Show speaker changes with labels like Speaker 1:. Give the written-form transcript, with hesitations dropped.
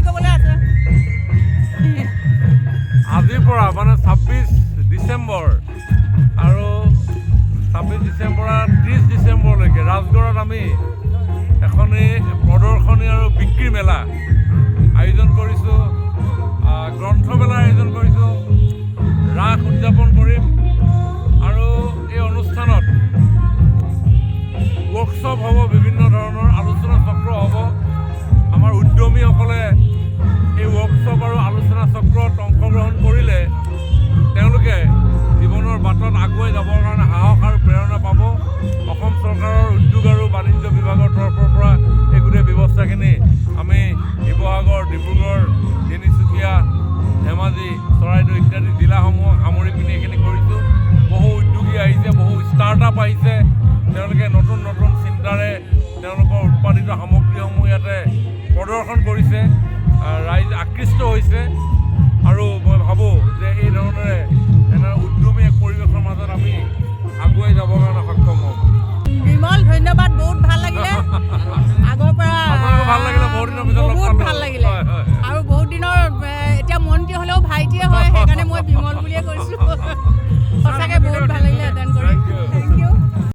Speaker 1: ক'বলৈ আছে?
Speaker 2: আজিৰ পৰা মানে 26 ডিচেম্বৰ আৰু 26 ডিচেম্বৰ 30 ডিচেম্বৰলৈকে ৰাজগড়ত আমি এখনি প্ৰদৰ্শনী আৰু বিক্ৰী মেলা আয়োজন কৰিছোঁ, গ্ৰন্থমেলাৰ আয়োজন কৰিছোঁ, ৰাস উদযাপন কৰিম আৰু এই অনুষ্ঠানত ৱৰ্কশ্বপ হ'ব, বিভিন্ন ধৰণৰ আলোচনা চক্ৰ হ'ব। আমাৰ উদ্যমীসকলে এই ৱৰ্কশ্বপ আৰু আলোচনা চক্ৰত অংশগ্ৰহণ কৰিলে তেওঁলোকে জীৱনৰ বাটত আগুৱাই যাবৰ কাৰণে সাহস আৰু প্ৰেৰণা পাব। অসম চৰকাৰৰ উদ্যোগ আৰু বাণিজ্য বিভাগৰ তৰফৰ পৰা এই গোটেই ব্যৱস্থাখিনি আমি শিৱসাগৰ, ডিব্ৰুগড়, তিনিচুকীয়া, ধেমাজি, চৰাইদেউ ইত্যাদি জিলাসমূহক সামৰি পিনি এইখিনি কৰিছোঁ। বহু উদ্যোগী আহিছে, বহু ষ্টাৰ্টআপ আহিছে, তেওঁলোকে নতুন নতুন চিন্তাৰে তেওঁলোকৰ উৎপাদিত সামগ্ৰীসমূহ ইয়াতে প্ৰদৰ্শন কৰিছে, ৰাইজ আকৃষ্ট হৈছে আৰু মই ভাবোঁ যে এই